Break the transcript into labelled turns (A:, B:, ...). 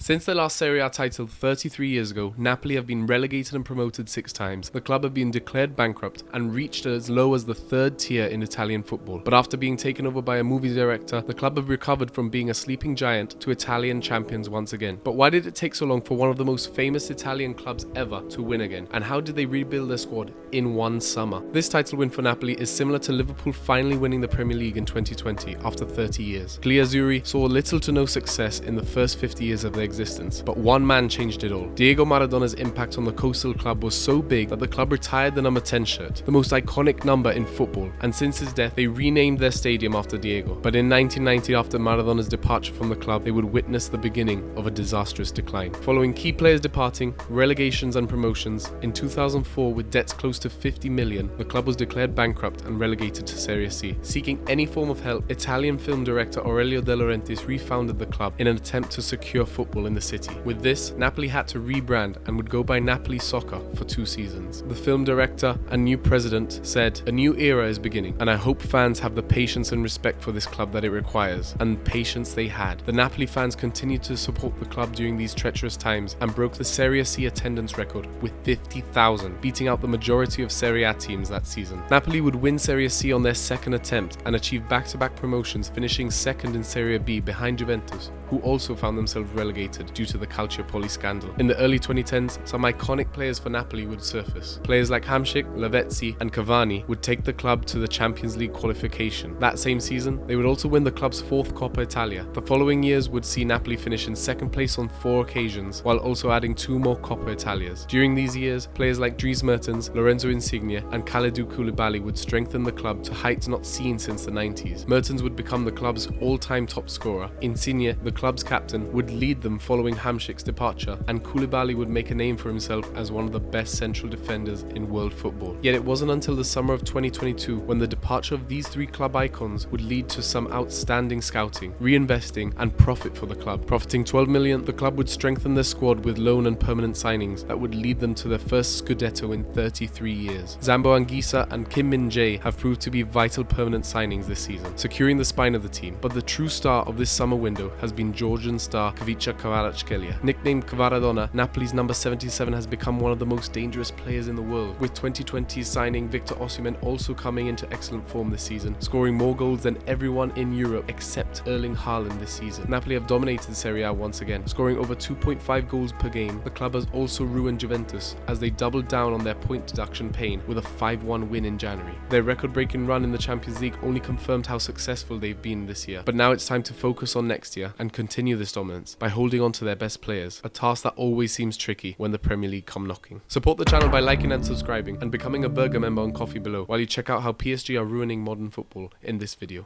A: Since their last Serie A title 33 years ago, Napoli have been relegated and promoted 6 times. The club have been declared bankrupt and reached as low as the 3rd tier in Italian football. But after being taken over by a movie director, the club have recovered from being a sleeping giant to Italian champions once again. But why did it take so long for one of the most famous Italian clubs ever to win again? And how did they rebuild their squad in one summer? This title win for Napoli is similar to Liverpool finally winning the Premier League in 2020 after 30 years. Gli Azzurri saw little to no success in the first 50 years of their existence, but one man changed it all. Diego Maradona's impact on the coastal club was so big that the club retired the number 10 shirt, the most iconic number in football, and since his death they renamed their stadium after Diego. But in 1990, after Maradona's departure from the club, they would witness the beginning of a disastrous decline. Following key players departing, relegations and promotions, in 2004 with debts close to 50 million, the club was declared bankrupt and relegated to Serie C. Seeking any form of help, Italian film director Aurelio De Laurentiis refounded the club in an attempt to secure football in the city. With this, Napoli had to rebrand and would go by Napoli Soccer for 2 seasons. The film director and new president said, "A new era is beginning, and I hope fans have the patience and respect for this club that it requires," and patience they had. The Napoli fans continued to support the club during these treacherous times and broke the Serie C attendance record with 50,000, beating out the majority of Serie A teams that season. Napoli would win Serie C on their 2nd attempt and achieve back-to-back promotions, finishing 2nd in Serie B behind Juventus, who also found themselves relegated due to the Calciopoli scandal. In the early 2010s, some iconic players for Napoli would surface. Players like Hamšík, Lavezzi and Cavani would take the club to the Champions League qualification. That same season, they would also win the club's 4th Coppa Italia. The following years would see Napoli finish in 2nd place on 4 occasions, while also adding 2 more Coppa Italias. During these years, players like Dries Mertens, Lorenzo Insigne and Kalidou Koulibaly would strengthen the club to heights not seen since the 90s. Mertens would become the club's all-time top scorer. Insigne, the club's captain, would lead them following Hamšík's departure, and Koulibaly would make a name for himself as one of the best central defenders in world football. Yet it wasn't until the summer of 2022 when the departure of these 3 club icons would lead to some outstanding scouting, reinvesting and profit for the club. Profiting 12 million, the club would strengthen their squad with loan and permanent signings that would lead them to their first Scudetto in 33 years. Zambo Anguissa and Kim Min-jae have proved to be vital permanent signings this season, securing the spine of the team. But the true star of this summer window has been Georgian star Kvicha Kvaratskhelia. Nicknamed Kvaradona, Napoli's number 77 has become one of the most dangerous players in the world, with 2020's signing Victor Osimhen also coming into excellent form this season, scoring more goals than everyone in Europe except Erling Haaland this season. Napoli have dominated Serie A once again, scoring over 2.5 goals per game. The club has also ruined Juventus as they doubled down on their point deduction pain with a 5-1 win in January. Their record-breaking run in the Champions League only confirmed how successful they've been this year. But now it's time to focus on next year and continue this dominance by holding on to their best players, a task that always seems tricky when the Premier League come knocking. Support the channel by liking and subscribing and becoming a Burger member on Coffee below while you check out how PSG are ruining modern football in this video.